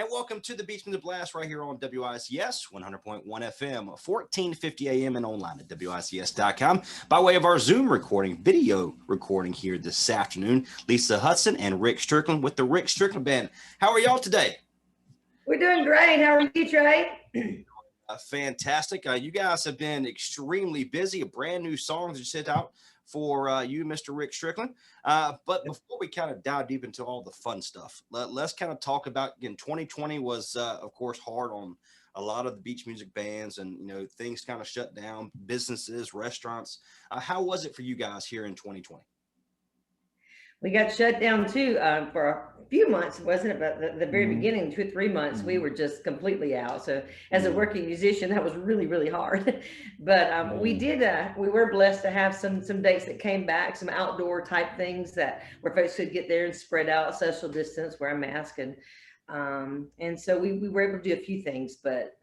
and welcome to the Beats from the Blast right here on WIZS 100.1 FM, 1450 AM, and online at WIZS.com by way of our Zoom video recording here this afternoon. Lesa, Hudson, and Rick Strickland with the Rick Strickland Band. How are y'all today? We're doing great. How are you, Trey? Fantastic. You guys have been extremely busy. A brand new songs you sent out for you, Mr. Rick Strickland. But before we kind of dive deep into all the fun stuff, let's kind of talk about, again, 2020 was, of course, hard on a lot of the beach music bands, and, you know, things kind of shut down, businesses, restaurants. How was it for you guys here in 2020? We got shut down too for a few months, wasn't it? But the very beginning, 2 or 3 months, we were just completely out. So as a working musician, that was really, really hard. But we were blessed to have some dates that came back, some outdoor type things where folks could get there and spread out, social distance, wear a mask, and so we were able to do a few things. But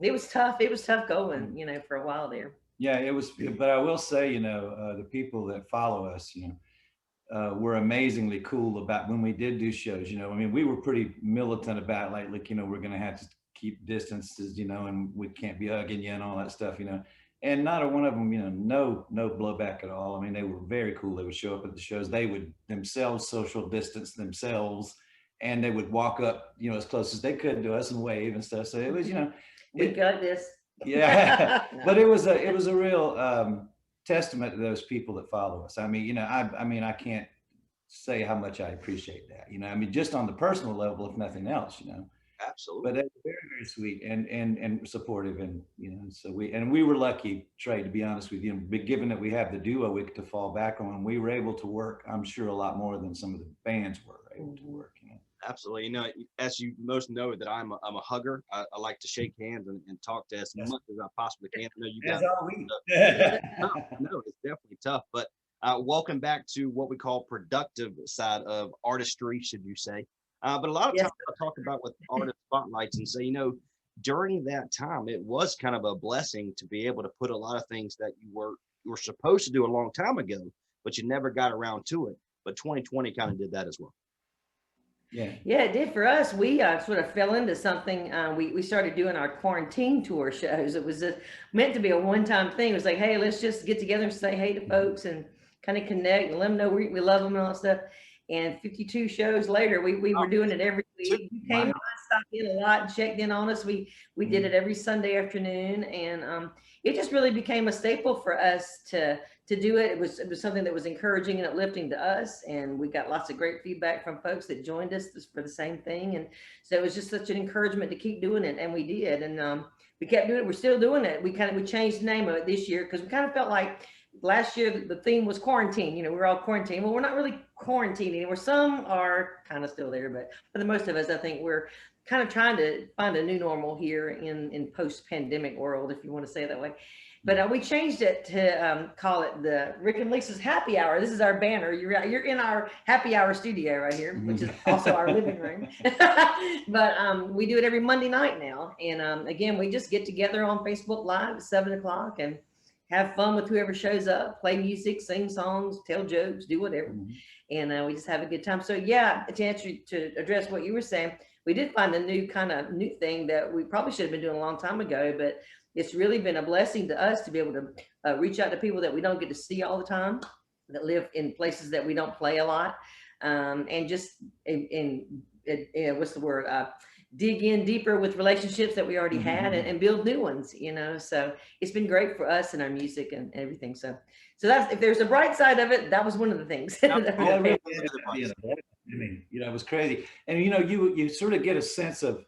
it was tough. It was tough going, you know, for a while there. Yeah, it was. But I will say, you know, the people that follow us, you know, were amazingly cool about when we did do shows. You know, I mean, we were pretty militant about like, you know, we're going to have to keep distances, you know, and we can't be hugging you and all that stuff, you know. And not a one of them, you know, no blowback at all. I mean, they were very cool. They would show up at the shows. They would themselves social distance themselves, and they would walk up, you know, as close as they could to us and wave and stuff. So it was, you know, we got this. Yeah, but it was a real testament to those people that follow us. I mean, you know, I can't say how much I appreciate that. You know, I mean, just on the personal level, if nothing else, you know. Absolutely. But that's very, very sweet and supportive, and you know, so we were lucky, Trey, to be honest with you. Given that we have the duo we to fall back on, we were able to work, I'm sure, a lot more than some of the bands were able to work. You know. Absolutely. You know, as you most know, that I'm a hugger. I like to shake hands and talk to as much as I possibly can. I know you guys. No, it's definitely tough. But welcome back to what we call productive side of artistry, should you say? But a lot of times I talk about with artist spotlights and say, you know, during that time, it was kind of a blessing to be able to put a lot of things that you were supposed to do a long time ago, but you never got around to it. But 2020 kind of did that as well. Yeah, it did for us. We sort of fell into something. We started doing our quarantine tour shows. It was meant to be a one-time thing. It was like, hey, let's just get together and say hey to folks and kind of connect and let them know we love them and all that stuff. And 52 shows later, we were doing it every week. You came on, stopped in a lot and checked in on us. We did it every Sunday afternoon, and it just really became a staple for us to do it. It was something that was encouraging and uplifting to us, and we got lots of great feedback from folks that joined us for the same thing. And so it was just such an encouragement to keep doing it, and we did. And we kept doing it. We're still doing it. We changed the name of it this year because we kind of felt like last year the theme was quarantine. You know, we're all quarantined. Well, we're not really quarantined anymore. Some are kind of still there, but for the most of us, I think we're kind of trying to find a new normal here in post-pandemic world, if you want to say it that way. But we changed it to call it the Rick and Lisa's Happy Hour. This is our banner. You're in our happy hour studio right here, which is also our living room. But we do it every Monday night now. And again, we just get together on Facebook Live at 7 o'clock and have fun with whoever shows up, play music, sing songs, tell jokes, do whatever. And we just have a good time. So yeah, to address what you were saying, we did find a new thing that we probably should have been doing a long time ago, but it's really been a blessing to us to be able to reach out to people that we don't get to see all the time, that live in places that we don't play a lot, and just what's the word? Dig in deeper with relationships that we already had and build new ones, you know. So it's been great for us and our music and everything. So that's, if there's a bright side of it, that was one of the things. I mean, you know, it was crazy. And you know, you sort of get a sense of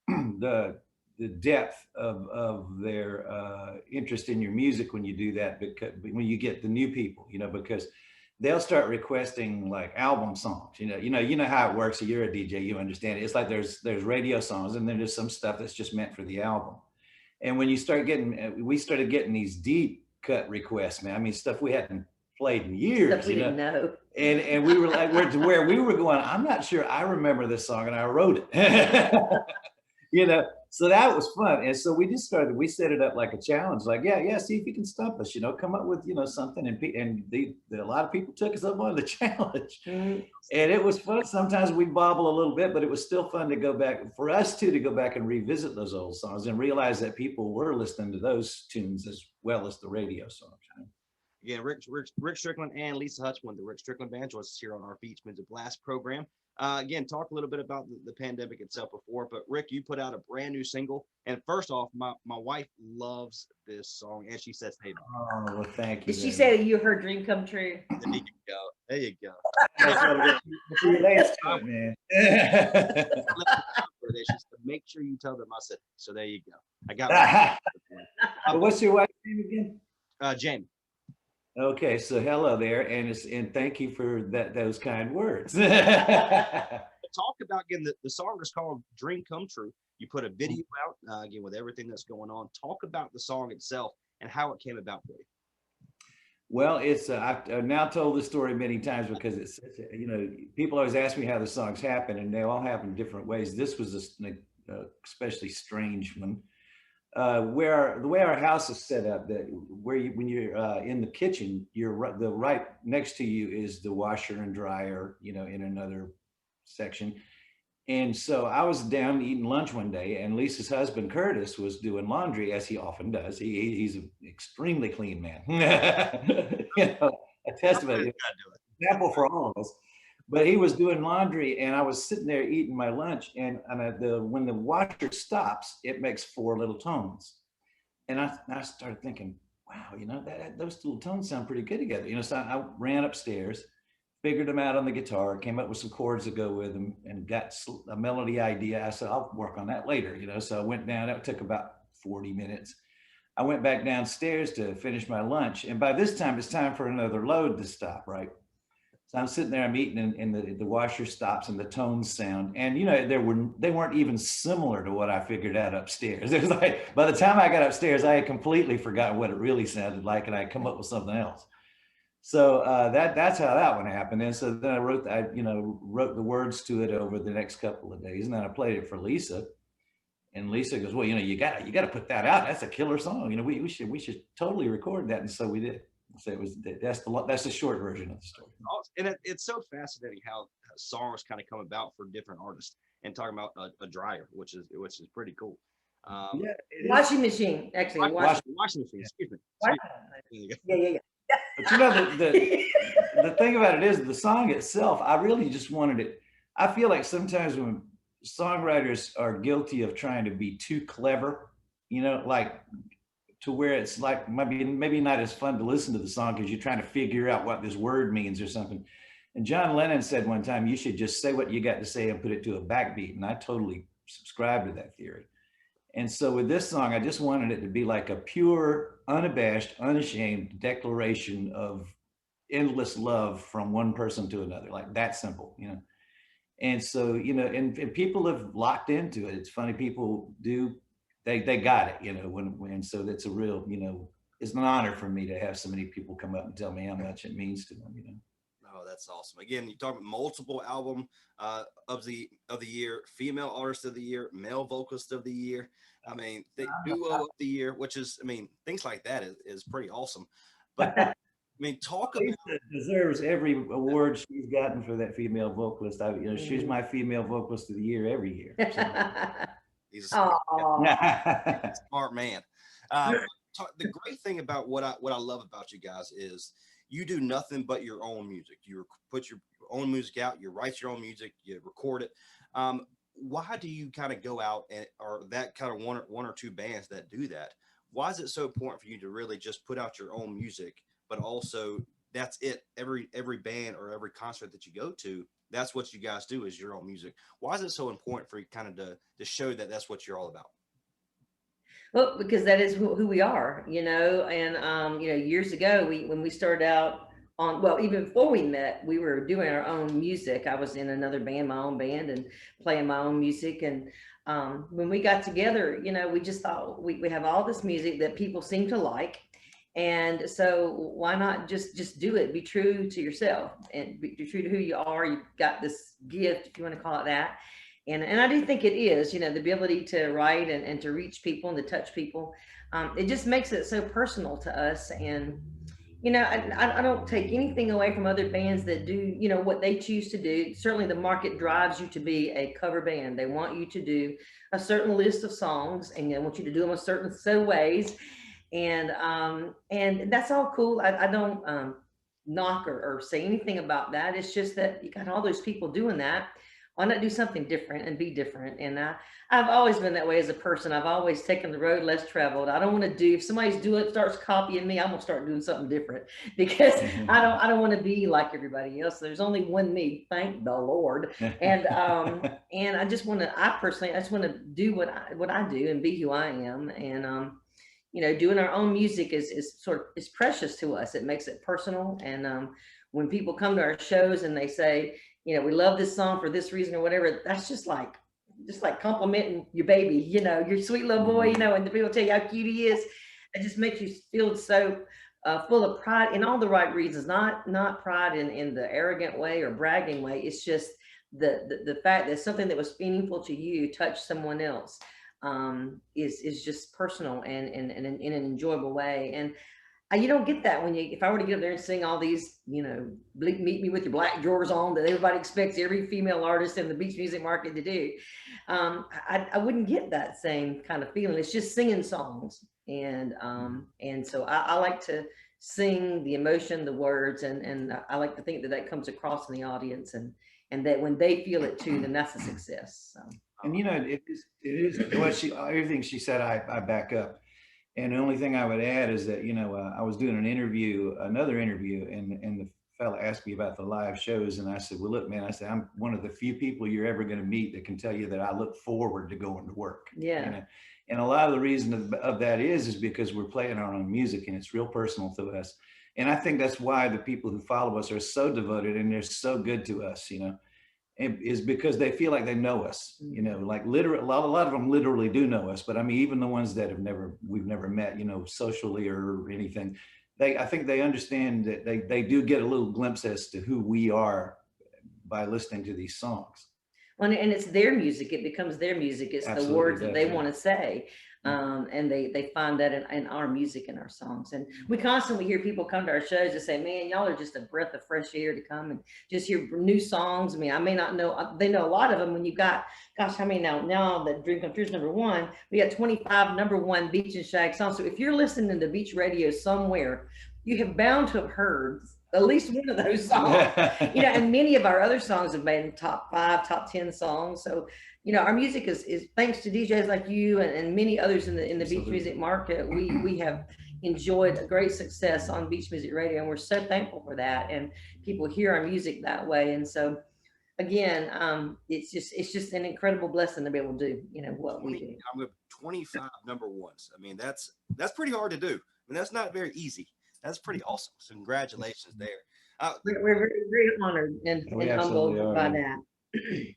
the depth of their interest in your music when you do that, because when you get the new people, you know, because they'll start requesting like album songs. You know how it works. So you're a DJ, you understand it. It's like there's radio songs, and then there's some stuff that's just meant for the album. And when you start we started getting these deep cut requests, man. I mean, stuff we hadn't played in years. Stuff we didn't know. And we were like, where we were going, I'm not sure I remember this song and I wrote it. you know, so that was fun. And so we set it up like a challenge, like, yeah, see if you can stump us, come up with, something. And a lot of people took us up on the challenge. And it was fun. Sometimes we bobble a little bit, but it was still fun to go back, for us too, to go back and revisit those old songs and realize that people were listening to those tunes as well as the radio songs. Again, Rick Strickland and Lesa Hudson, the Rick Strickland Band, joins us here on our Beach Music Blast program. Again, talk a little bit about the pandemic itself before, but Rick, you put out a brand new single. And first off, my wife loves this song, and she says, "Hey, oh, well, thank you." Did she say that you her dream come true? There you go. There you go. That's what it relates to it, man. She said, "Make sure you tell them." I said, "So there you go." I got. What's your wife's name again? Jamie. Okay, so hello there, and thank you for those kind words. Talk about, again, the song is called "Dream Come True." You put a video out again with everything that's going on. Talk about the song itself and how it came about for you. Well, it's I've now told this story many times because it's such people always ask me how the songs happen, and they all happen different ways. This was a especially strange one. Where the way our house is set up, that when you're in the kitchen, the right next to you is the washer and dryer, in another section. And so I was down eating lunch one day, and Lisa's husband Curtis was doing laundry, as he often does. He's an extremely clean man. A testament, example for all of us. But he was doing laundry, and I was sitting there eating my lunch, and when the washer stops, it makes 4 little tones. And I started thinking, wow, those little tones sound pretty good together. So I ran upstairs, figured them out on the guitar, came up with some chords to go with them, and got a melody idea. I said, I'll work on that later, So I went down. It took about 40 minutes. I went back downstairs to finish my lunch, and by this time, it's time for another load to stop, right? So I'm sitting there, I'm eating, and the washer stops, and the tones sound, and they weren't even similar to what I figured out upstairs. It was like, by the time I got upstairs, I had completely forgotten what it really sounded like, and I come up with something else. So that's how that one happened. And so then I wrote the words to it over the next couple of days, and then I played it for Lesa, and Lesa goes, well, you got to put that out. That's a killer song. We should totally record that, and so we did. So that's the short version of the story. And it's so fascinating how songs kind of come about for different artists. And talking about a dryer, which is pretty cool. Washing machine, actually. Washing machine. Excuse me. Yeah. But the thing about it is, the song itself, I really just wanted it. I feel like sometimes when songwriters are guilty of trying to be too clever, like, to where it's like maybe not as fun to listen to the song because you're trying to figure out what this word means or something. And John Lennon said one time, you should just say what you got to say and put it to a backbeat. And I totally subscribe to that theory. And so with this song, I just wanted it to be like a pure, unabashed, unashamed declaration of endless love from one person to another, like that simple, And so, and people have locked into it. It's funny, people do. They got it, and so that's a real, it's an honor for me to have so many people come up and tell me how much it means to them, Oh, that's awesome. Again, you talk about multiple album of the year, female artist of the year, male vocalist of the year. I mean, the duo of the year, which is, things like that is pretty awesome. But talk about, deserves every award she's gotten for that female vocalist. She's my female vocalist of the year every year. So. He's a smart man. The great thing about what I love about you guys is you do nothing but your own music. You put your own music out, you write your own music, you record it. Why do you kind of go out or that kind of one or two bands that do that? Why is it so important for you to really just put out your own music, but also that's it? Every band or every concert that you go to, that's what you guys do, is your own music. Why is it so important for you kind of to show that that's what you're all about? Well, because that is who we are, and, years ago, when we started out even before we met, we were doing our own music. I was in another band, my own band, and playing my own music. And when we got together, we just thought we have all this music that people seem to like. And so why not just do it? Be true to yourself and be true to who you are. You've got this gift, if you want to call it that. And I do think it is, the ability to write and to reach people and to touch people. It just makes it so personal to us. And, I don't take anything away from other bands that do, what they choose to do. Certainly the market drives you to be a cover band. They want you to do a certain list of songs, and they want you to do them a certain set of ways. And that's all cool. I don't knock or say anything about that. It's just that you got all those people doing that. Why not do something different and be different? And I've always been that way as a person. I've always taken the road less traveled. I don't want to do, if somebody's starts copying me, I'm gonna start doing something different, because I don't want to be like everybody else. There's only one me, thank the Lord. And and I just want to, I just want to do what I do and be who I am. And doing our own music is precious to us. It makes it personal. And when people come to our shows and they say, we love this song for this reason or whatever, that's just like complimenting your baby, your sweet little boy, and the people tell you how cute he is. It just makes you feel so full of pride in all the right reasons, not pride in the arrogant way or bragging way. It's just the fact that something that was meaningful to you touched someone else, is just personal and in an enjoyable way. And you don't get that if I were to get up there and sing all these, meet me with your black drawers on that everybody expects every female artist in the beach music market to do. I wouldn't get that same kind of feeling. It's just singing songs. And so I like to sing the emotion, the words, and I like to think that comes across in the audience, and that when they feel it too, then that's a success. So. And it is everything she said, I back up. And the only thing I would add is that, I was doing another interview, and the fella asked me about the live shows. And I said, well, look, man, I'm one of the few people you're ever going to meet that can tell you that I look forward to going to work. Yeah. And a lot of the reason of that is because we're playing our own music, and it's real personal to us. And I think that's why the people who follow us are so devoted, and they're so good to us, is because they feel like they know us, like literally, a lot of them literally do know us. But I mean, even the ones that we've never met, socially or anything, I think they understand that they do get a little glimpse as to who we are by listening to these songs. Well, and it's their music. It becomes their music. It's Absolutely, the words that they want to say. And they find that in our music and our songs. And we constantly hear people come to our shows and say, man, y'all are just a breath of fresh air to come and just hear new songs. I mean, I may not know, they know a lot of them. When you've got, gosh, how many now that Dream Come True is #1, we got 25 #1 beach and shag songs. So if you're listening to beach radio somewhere, you have bound to have heard at least one of those songs. And many of our other songs have made top 5, top 10 songs. So our music is thanks to DJs like you and many others in the beach music market. We have enjoyed a great success on beach music radio, and we're so thankful for that. And people hear our music that way. And so, again, it's just an incredible blessing to be able to do what we do. I'm with 25 #1s. I mean, that's pretty hard to do. I mean, that's not very easy. That's pretty awesome. So congratulations there. We're very, very honored and humbled by that.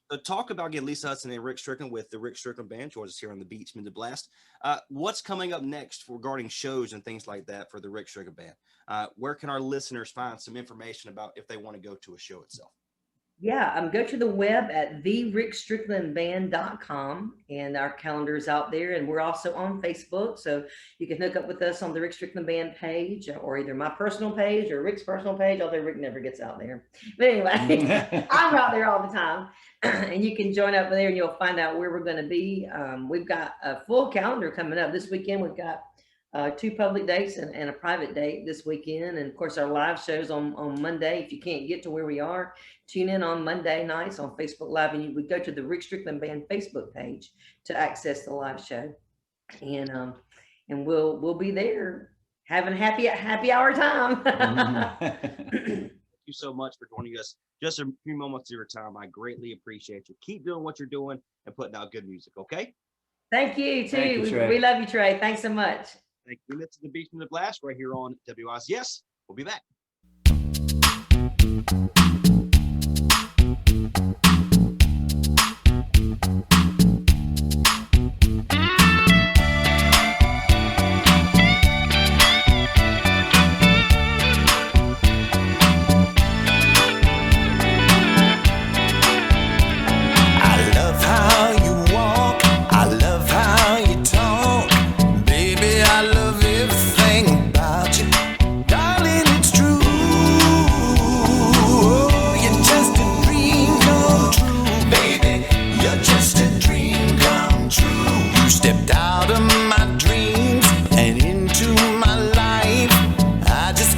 So talk about getting Lesa Hudson and Rick Strickland with the Rick Strickland Band. Joins us here on the Beach Music Blast. What's coming up next regarding shows and things like that for the Rick Strickland Band? Where can our listeners find some information about if they want to go to a show itself? Yeah, go to the web at therickstricklandband.com, and our calendar is out there, and we're also on Facebook, so you can hook up with us on the Rick Strickland Band page, or either my personal page or Rick's personal page, although Rick never gets out there. But anyway, I'm out there all the time, and you can join up there and you'll find out where we're going to be. We've got a full calendar coming up this weekend. We've got 2 public dates and a private date this weekend. And of course, our live shows on Monday. If you can't get to where we are, tune in on Monday nights on Facebook Live, and you would go to the Rick Strickland Band Facebook page to access the live show. And we'll be there having happy hour time. Thank you so much for joining us. Just a few moments of your time. I greatly appreciate you. Keep doing what you're doing and putting out good music. Okay. Thank you too. We love you, Trey. Thanks so much. Thank you. That's the Beach Music Blast right here on WIZS. Yes, we'll be back. I love how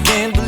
can't